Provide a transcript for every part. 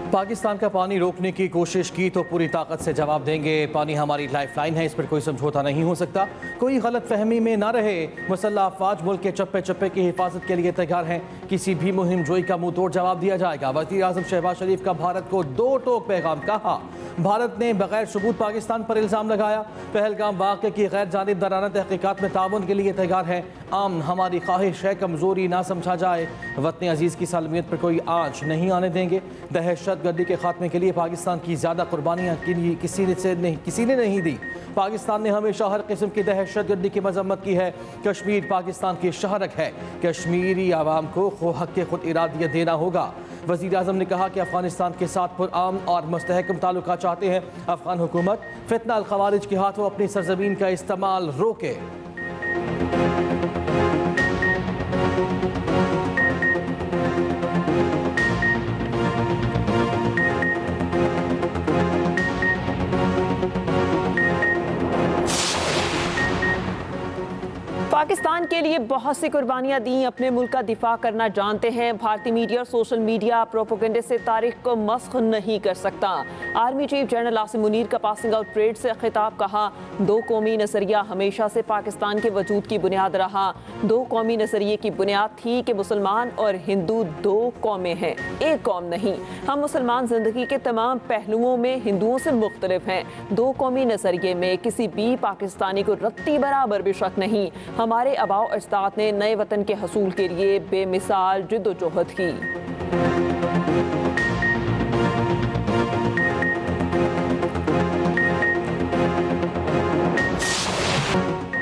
पाकिस्तान का पानी रोकने की कोशिश की तो पूरी ताकत से जवाब देंगे। पानी हमारी लाइफलाइन है, इस पर कोई समझौता नहीं हो सकता। कोई गलत फहमी में ना रहे। मुसल्लह अफवाज मुल्क के चप्पे चप्पे की हिफाजत के लिए तैयार हैं। किसी भी मुहिम जोई का मुंह तोड़ जवाब दिया जाएगा। वज़ीर आज़म शहबाज शरीफ का भारत को दो टोक पैगाम कहा। भारत ने बगैर सबूत पाकिस्तान पर इल्ज़ाम लगाया। पहलगाम वाक़े की गैर जानिबदाराना तहक़ीक़ात में ताउन के लिए तैयार है। आम हमारी ख्वाहिश है कमज़ोरी ना समझा जाए। वतन अजीज़ की सालमियत पर कोई आँच नहीं आने देंगे। दहशत गर्दी के खात्मे के लिए पाकिस्तान की ज़्यादा कुर्बानियाँ किसी ने नहीं दी। पाकिस्तान ने हमेशा हर किस्म की दहशत गर्दी की मजम्मत की है। कश्मीर पाकिस्तान की शहरक है। कश्मीरी आवाम को हक़ के खुद इरादियत देना होगा। वज़ीर आज़म ने कहा कि अफगानिस्तान के साथ पुरअमन और मुस्तहकम ताल्लुकात चाहते हैं। अफगान हुकूमत फितना अल ख़वारिज के हाथों अपनी सरज़मीन का इस्तेमाल रोके। पाकिस्तान के लिए बहुत सी कुर्बानियां दी, अपने मुल्क का दिफा करना जानते हैं। भारतीय मीडिया और सोशल मीडिया प्रोपेगेंडे से तारीख को मस्ख नहीं कर सकता। Army chief general Asim Munir का पासिंग आउट परेड से खिताब। कहा, दो कौमी नजरिया हमेशा से पाकिस्तान के वजूद की बुनियाद रहा। दो कौमी नजरिए की बुनियाद थी कि मुसलमान और हिंदू दो कौमें हैं, एक कौम नहीं। हम मुसलमान जिंदगी के तमाम पहलुओं में हिंदुओं से मुख्तलिफ हैं। दो कौमी नजरिए में किसी भी पाकिस्तानी को रत्ती बराबर भी शक नहीं। हमारे आबाओ अजदाद ने नए वतन के हसूल के लिए बेमिसाल जिद्दोजहद की।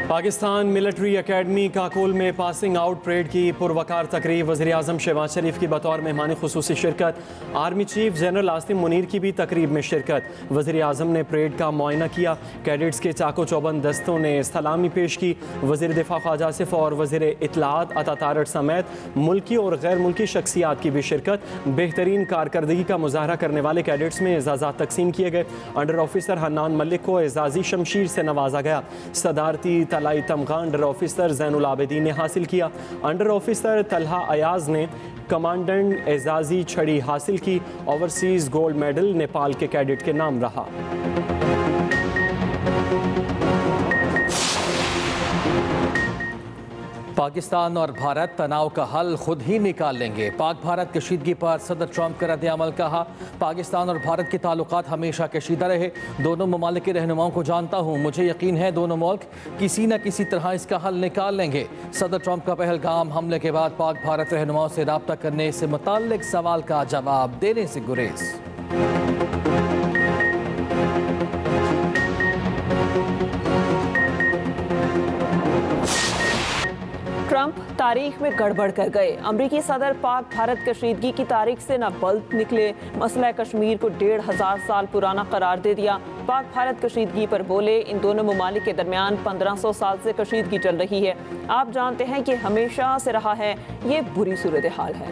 पाकिस्तान मिलिट्री एकेडमी काकोल में पासिंग आउट परेड की पुरवकार तकरीब। वज़ीर आज़म शहबाज शरीफ की बतौर मेहमान खुसूसी शिरकत। Army chief general Asim Munir की भी तकरीब में शिरकत। वज़ीर आज़म ने परेड का मुआयना किया। कैडेट्स के चाको चौबंद दस्तों ने सलामी पेश की। वज़ीर दिफा ख्वाजा आसिफ और वज़ीर इत्तलात अता तारड़ समेत मुल्की और गैर मुल्की शख्सियात की भी शिरकत। बेहतरीन कारकर्दगी का मुजाहरा करने वाले कैडेट्स में एजाज़ात तकसीम किए गए। अंडर ऑफिसर हन्नान मलिक को एजाज़ी शमशीर से नवाजा गया। सदारती तलाई तमगा अंडर ऑफिसर ज़ैनुल आबिदीन ने हासिल किया। अंडर ऑफिसर तलहा अयाज ने कमांडेंट एजाज़ी छड़ी हासिल की। ओवरसीज़ गोल्ड मेडल नेपाल के कैडेट के नाम रहा। पाकिस्तान और भारत तनाव का हल खुद ही निकाल लेंगे। पाक भारत कशीदगी पर सदर ट्रंप का रद्द-ए-अमल। कहा, पाकिस्तान और भारत के ताल्लुकात हमेशा कशीदा रहे। दोनों ममालिक के रहनुमाओं को जानता हूँ, मुझे यकीन है दोनों मुल्क किसी न किसी तरह इसका हल निकाल लेंगे। सदर ट्रंप का पहलगाम हमले के बाद पाक भारत रहनुमाओं से रब्ता करने से मुताल्लिक सवाल का जवाब देने से गुरेज। ट्रंप तारीख में गड़बड़ कर गए। अमरीकी सदर पाक भारत कशीदगी की तारीख से न बल्द निकले। मसला कश्मीर को 1500 साल पुराना करार दे दिया। पाक भारत कशीदगी पर बोले, इन दोनों ममालिक के दरमियान 1500 साल से कशीदगी चल रही है। आप जानते हैं कि हमेशा से रहा है, ये बुरी सूरत हाल है।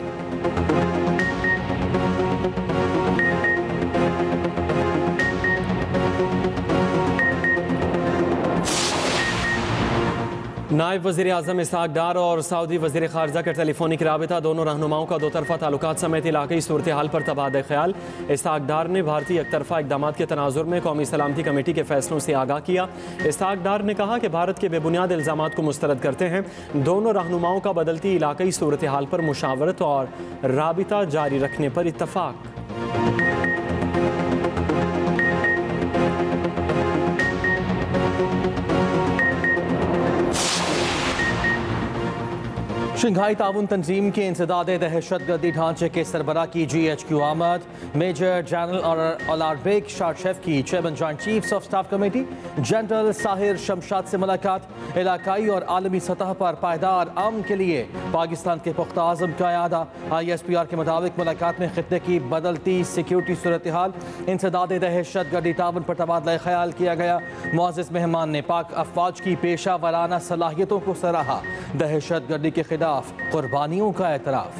नायब वज़ीर आज़म इसहाक़ डार और सऊदी वज़ीर ख़ारजा का टेलीफोनिक राबिता। दोनों रहनुमाओं का दो तरफ़ा ताल्लुकात समेत इलाक़ाई सूरत हाल पर तबादला ख्याल। इसहाक़ डार ने भारतीय एकतरफ़ा इक़दामात के तनाज़ुर में कौमी सलामती कमेटी के फ़ैसलों से आगाह किया। इसहाक़ डार ने कहा कि भारत के बेबुनियाद इल्ज़ामात को मुस्तरद करते हैं। दोनों रहनुमाओं का बदलती इलाक़ाई सूरत हाल पर मुशावरत और राबिता जारी रखने पर इत्तफ़ाक़। शंघाई ताउन तंजीम के इंसदाद दहशत गर्दी ढांचे के सरबराह की GHQ आमद। मेजर जनरल अलारबेग शारशेफ की chairman joint chiefs of staff committee general Sahir Shamshad से मुलाकात। इलाकाई और आलमी सतह पर पायदार अमन के लिए पाकिस्तान के पुख्ता आज़म का यादा। ISPR के मुताबिक मुलाकात में खित्ते की बदलती सिक्योरिटी सूरत हाल, इंसदाद दहशत गर्दी ताउन पर तबादला ख्याल किया गया। मुअज़्ज़िज़ मेहमान ने पाक अफवाज की पेशा वाराना सलाहियतों को सराहा। दहशत गर्दी के खिलाफ कुर्बानियों का एतराफ़।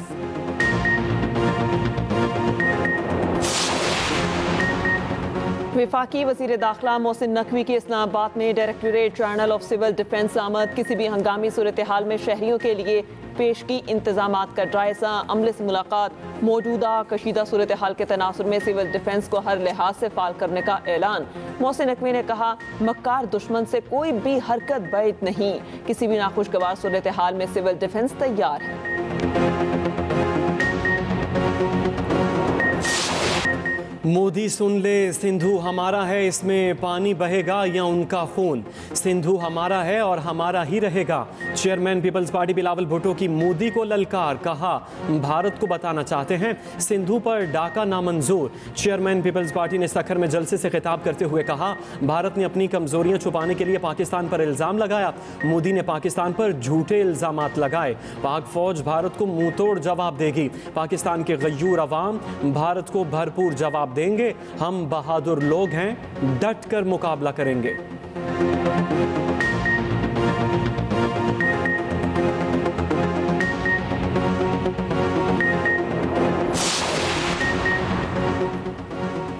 वफाकी वज़ीर दाखिला मोहसिन नकवी की इस्लामाबाद में directorate general of civil defence आमद। किसी भी हंगामी सूरत हाल में शहरियों के लिए पेश की इंतजामात का जायजा, अमले से मुलाकात, मौजूदा कशीदा सूरत हाल के तनासुर में सिविल डिफेंस को हर लिहाज से फाल करने का ऐलान। मोहसिन नकवी ने कहा, मक्कार दुश्मन से कोई भी हरकत बैद नहीं, किसी भी नाखुशगवार सूरत हाल में सिविल डिफेंस तैयार है। मोदी सुन ले, सिंधु हमारा है, इसमें पानी बहेगा या उनका खून। सिंधु हमारा है और हमारा ही रहेगा। चेयरमैन पीपल्स पार्टी बिलावल भुट्टो की मोदी को ललकार, कहा भारत को बताना चाहते हैं सिंधु पर डाका नामंजूर। चेयरमैन पीपल्स पार्टी ने सखर में जलसे से खिताब करते हुए कहा, भारत ने अपनी कमजोरियां छुपाने के लिए पाकिस्तान पर इल्जाम लगाया। मोदी ने पाकिस्तान पर झूठे इल्जामात लगाए। पाक फौज भारत को मुंहतोड़ जवाब देगी। पाकिस्तान के गयूर अवाम भारत को भरपूर जवाब देंगे। हम बहादुर लोग हैं, डट कर मुकाबला करेंगे।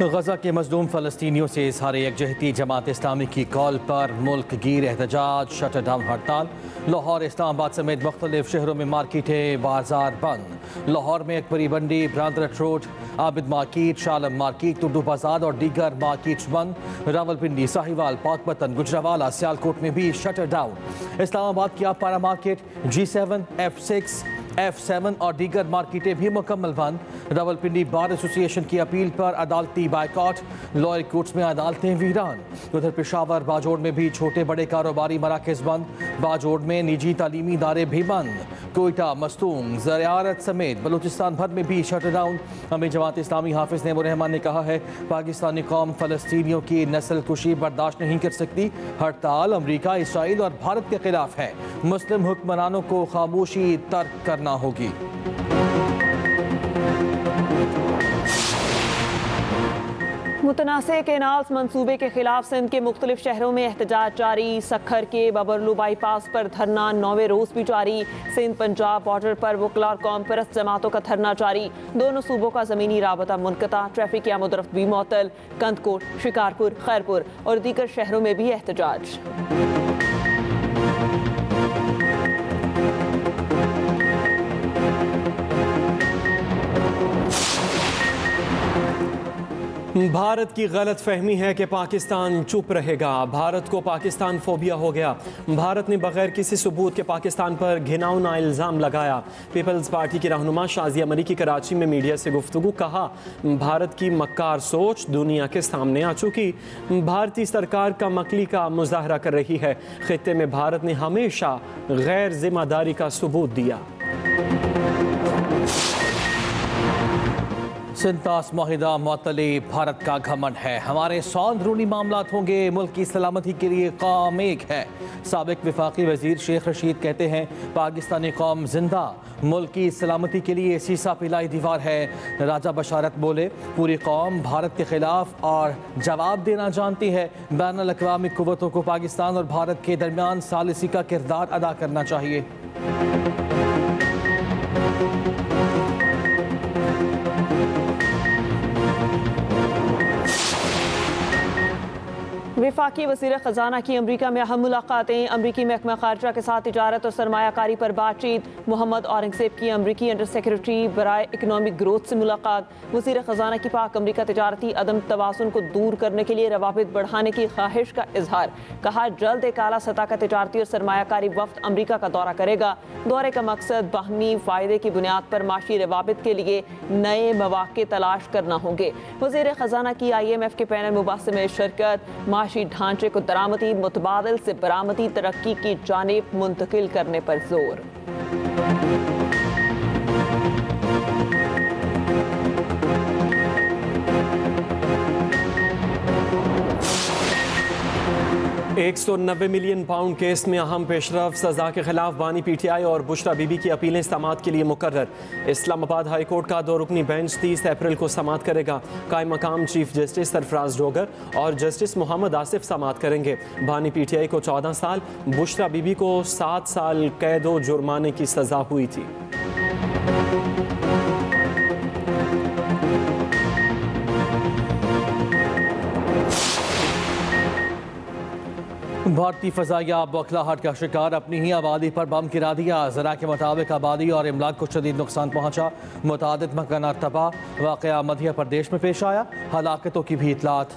गजा के मजलूम फ़लस्तीनियों से इज़हार यकजहती, जमात इस्लामी की कॉल पर मुल्क गिर एहतजाज, शटर डाउन हड़ताल। लाहौर, इस्लामाबाद समेत मुख्तलिफ शहरों में मार्केटें बाजार बंद। लाहौर में अकबरी मंडी, ब्रांदरट रोड, आबिद मार्केट, शालम मार्केट, तुर्दू बाजार और दीगर मार्केट्स बंद। रावलपिंडी, साहिवाल, पाकपतन, गुजरावाला, सियालकोट में भी शटर डाउन। इस्लामाबाद की आपारा मार्केट, G7, F6, F7 और दीगर मार्केटें भी मुकम्मल बंद। रावलपिंडी बार एसोसिएशन की अपील पर अदालती बायकॉट, लॉयर कोर्ट्स में अदालतें वीरान। उधर पेशावर, बाजोड़ में भी छोटे बड़े कारोबारी मराकज़ बंद। बाजोड़ में निजी तालीमी इदारे भी बंद। कोयटा, मस्तूंग, ज़रियारत समेत बलूचिस्तान भर में भी शटर डाउन। अमीर जमात इस्लामी हाफिज नेमो रहमान ने कहा है, पाकिस्तानी कौम फ़लस्तीनियों की नस्ल कुशी बर्दाश्त नहीं कर सकती। हड़ताल अमरीका, इसराइल और भारत के खिलाफ है। मुस्लिम हुक्मरानों को खामोशी तर्क करना होगी। मुतनासे केनाल्स मंसूबे के खिलाफ सिंध के मुख्तलिफ शहरों में एहतजाज जारी। सखर के बबरलू बाईपास पर धरना 9वें रोज भी जारी। सिंध पंजाब बॉर्डर पर वकला और कौम परस्त जमातों का धरना जारी। दोनों सूबों का ज़मीनी राबता मुनक़ता, ट्रैफिक की आमदोरफ्त भी मअतल। कंदकोट, शिकारपुर, खैरपुर और दीगर शहरों में भी एहतजाज। भारत की गलत फहमी है कि पाकिस्तान चुप रहेगा। भारत को पाकिस्तान फोबिया हो गया। भारत ने बगैर किसी सबूत के पाकिस्तान पर घिनौना इल्ज़ाम लगाया। पीपल्स पार्टी की रहनुमा शाजिया मरी की कराची में मीडिया से गुफ्तगू, कहा भारत की मक्कार सोच दुनिया के सामने आ चुकी। भारतीय सरकार का मकली का मुजाहरा कर रही है। खित्ते में भारत ने हमेशा गैर जिम्मेदारी का सबूत दिया। सिंतास माहिदा मुअत्तली, भारत का घमंड है। हमारे 100 अंदरूनी मामलात होंगे, मुल्क की सलामती के लिए कौम एक है। साबिक वफाकी वजीर शेख रशीद कहते हैं, पाकिस्तानी कौम जिंदा, मुल्क की सलामती के लिए सीसा पिलाई दीवार है। राजा बशारत बोले, पूरी कौम भारत के खिलाफ और जवाब देना जानती है। बैनुल अक़वामी कुव्वतों को पाकिस्तान और भारत के दरमियान सालिसी का किरदार अदा करना चाहिए। वफाकी वज़ीर ख़जाना की अमरीका में अहम मुलाकातें। अमरीकी महकमा ख़ारजा के साथ तिजारत और सरमायाकारी पर बातचीत। मोहम्मद औरंगज़ेब की अमरीकी अंडर सेक्रेटरी बराए इकनॉमिक ग्रोथ से मुलाकात। वज़ीर ख़जाना की पाक अमरीका तिजारती अदम तवाज़ुन को दूर करने के लिए रवाबित बढ़ाने की ख्वाहिश का इजहार। कहा, जल्द एक आला सतह का तिजारती और सरमायाकारी वफ्द अमरीका का दौरा करेगा। दौरे का मकसद बाहमी फ़ायदे की बुनियाद पर माशी रवाबित के लिए नए मौक़े तलाश करना होंगे। वज़ीर ख़जाना की IMF के पैनल मुबाहिसे में शिरकत। माशी ढांचे को दरामदी, मुतबादिल से बरामदी तरक्की की जानिब मुंतकिल करने पर जोर। £190 मिलियन केस में अहम पेशरफ। सजा के खिलाफ बानी PTI और बुशरा बीबी की अपीलें समाअत के लिए मुकर्रर। इस्लामाबाद हाई कोर्ट का 2 रुकनी बेंच 30 अप्रैल को समाअत करेगा। कायम मकाम चीफ जस्टिस सरफराज डोगर और जस्टिस मोहम्मद आसिफ समाअत करेंगे। बानी PTI को 14 साल, बुशरा बीबी को 7 साल कैद व जुर्माने की सजा हुई थी। भारतीय फ़ज़ाइया बौखलाहट का शिकार, अपनी ही आबादी पर बम गिरा दिया। ज़रा के मुताबिक आबादी और इमलाक को शदीद नुकसान पहुँचा, मुतादिद मकानात तबाह। वाक़या मध्य प्रदेश में पेश आया, हलाकतों की भी इतलात।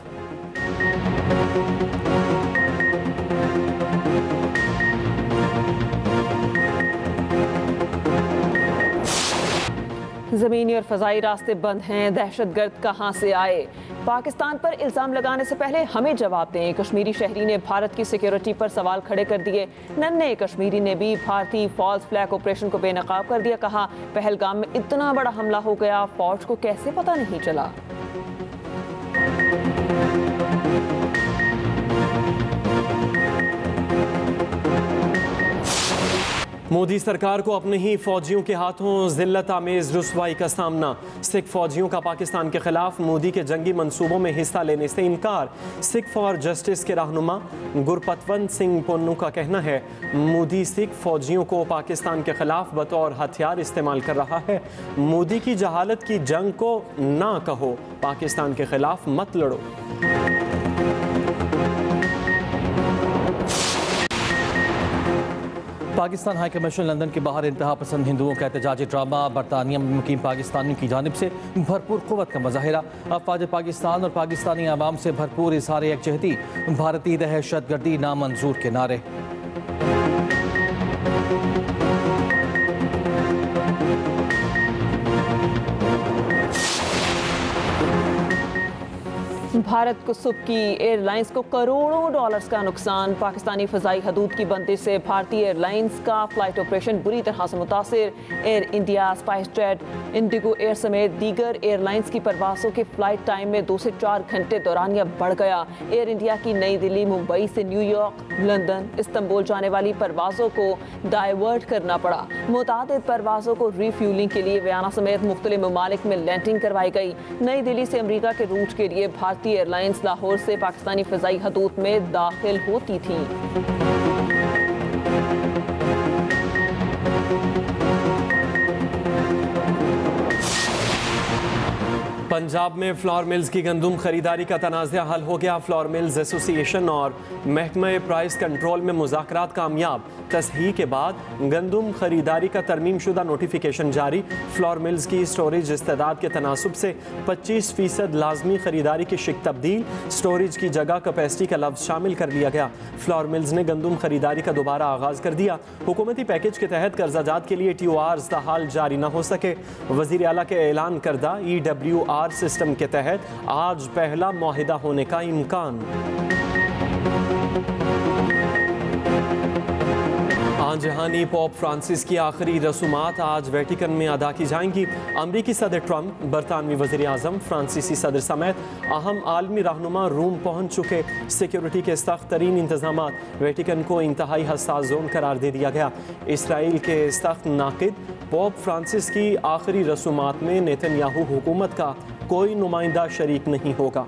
ज़मीनी और फ़ज़ाई रास्ते बंद हैं, दहशतगर्द कहाँ से आए? पाकिस्तान पर इल्ज़ाम लगाने से पहले हमें जवाब दें। कश्मीरी शहरी ने भारत की सिक्योरिटी पर सवाल खड़े कर दिए। नन्हे कश्मीरी ने भी भारतीय फॉल्स फ्लैग ऑपरेशन को बेनकाब कर दिया। कहा, पहलगाम में इतना बड़ा हमला हो गया, फौज को कैसे पता नहीं चला। मोदी सरकार को अपने ही फौजियों के हाथों जिल्लत आमेज रुसवाई का सामना। सिख फौजियों का पाकिस्तान के खिलाफ मोदी के जंगी मंसूबों में हिस्सा लेने से इनकार। सिख फॉर जस्टिस के रहनुमा गुरपतवंत सिंह पन्नू का कहना है, मोदी सिख फौजियों को पाकिस्तान के खिलाफ बतौर हथियार इस्तेमाल कर रहा है। मोदी की जहालत की जंग को ना कहो, पाकिस्तान के खिलाफ मत लड़ो। पाकिस्तान हाई कमीशन लंदन के बाहर इंतहा पसंद हिंदुओं का एहतजाजी ड्रामा। बरतानिया में मुकीम पाकिस्तानियों की जानिब से भरपूर क़ुव्वत का मुजाहिरा। अफवाज पाकिस्तान और पाकिस्तानी आवाम से भरपूर इज़हार यकजहती। भारतीय दहशतगर्दी नामंजूर के नारे। भारत को सुबह की एयरलाइंस को करोड़ों डॉलर्स का नुकसान। पाकिस्तानी फ़ज़ाई हदूद की बंदिश से भारतीय एयरलाइंस का फ्लाइट ऑपरेशन बुरी तरह से मुतासिर। Air India, spice jet, Indigo air समेत दीगर एयरलाइंस की परवाज़ों के फ़्लाइट टाइम में 2 से 4 घंटे दौरानिया बढ़ गया। एयर इंडिया की नई दिल्ली, मुंबई से न्यूयॉर्क, लंदन, इस्तांबुल जाने वाली परवाज़ों को डाइवर्ट करना पड़ा। मुतादिद परवाज़ों को रीफ्यूलिंग के लिए वियना समेत मुख्तलिफ ममालिक में लैंडिंग करवाई गई। नई दिल्ली से अमरीका के रूट के लिए भारतीय एयरलाइंस लाहौर से पाकिस्तानी फ़ज़ाई हदूद में दाखिल होती थी। पंजाब में फ्लोर मिल्स की गंदुम खरीदारी का तनाज़ा हल हो गया। फ्लोर मिल्स एसोसिएशन और महकमा प्राइस कंट्रोल में मुज़ाकरात कामयाब। तस्हीह के बाद गंदुम खरीदारी का तरमीम शुदा नोटिफिकेशन जारी। फ्लोर मिल्स की स्टोरेज इस्तेदाद के तनासुब से 25% लाजमी खरीदारी की शिक तब्दील। स्टोरेज की जगह कैपेसिटी का लफ्ज़ शामिल कर लिया गया। फ्लोर मिल्स ने गंदुम खरीदारी का दोबारा आगाज़ कर दिया। हुकूमती पैकेज के तहत कर्जाजात के लिए TORs ताहाल जारी न हो सके। वज़ीर आला के ऐलान करदा EWR सिस्टम के तहत आज पहला मुआहिदा होने का इम्कान। जहानी पोप फ्रांसिस की आखिरी रसूमात आज वेटिकन में अदा की जाएंगी। अमरीकी सदर ट्रंप, बरतानवी वज़ीर आज़म, फ्रांसीसी सदर समेत अहम आलमी रहनुमा रूम पहुँच चुके। सिक्योरिटी के सख्त तरीन इंतजाम। वेटिकन को इंतहाई हसास जोन करार दे दिया गया। इसराइल के सख्त नाकिद, पोप फ्रांसिस की आखिरी रसूमात में नेतन्याहू हुकूमत का कोई नुमाइंदा शरीक नहीं होगा।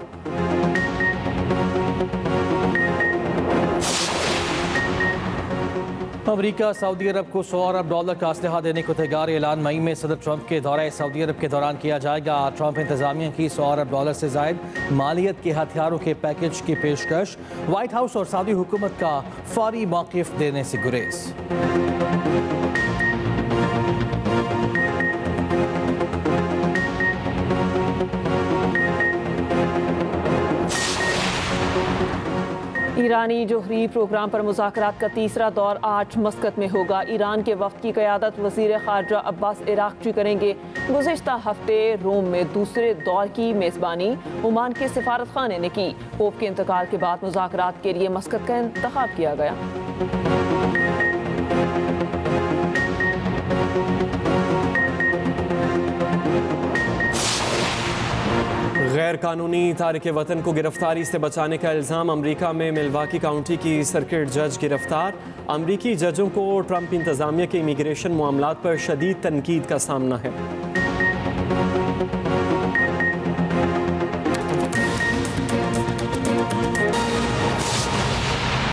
अमरीका सऊदी अरब को $100 अरब का असलहा देने को तैयार। ऐलान मई में सदर ट्रंप के दौरे सऊदी अरब के दौरान किया जाएगा। ट्रंप इंतजामिया की $100 अरब से जायद मालियत के हथियारों के पैकेज की पेशकश। व्हाइट हाउस और सऊदी हुकूमत का फौरी मौक़िफ़ देने से गुरेज। ईरानी जोहरी प्रोग्राम पर मुज़ाकरात का तीसरा दौर आज मस्कत में होगा। ईरान के वफ़द की क़यादत वज़ीर ख़ारजा अब्बास इराक़ची करेंगे। गुज़िश्ता हफ्ते रोम में दूसरे दौर की मेज़बानी ओमान के सिफारत खाने ने की। पोप के इंतकाल के बाद मुज़ाकरात के लिए मस्कत का इंतखाब किया गया। गैर कानूनी तारिक वतन को गिरफ्तारी से बचाने का इल्ज़ाम। अमरीका में मिल्वाकी काउंटी की सर्किट जज गिरफ्तार। अमरीकी जजों को ट्रंप इंतज़ामिया के इमिग्रेशन मामलात पर शदीद तनकीद का सामना है।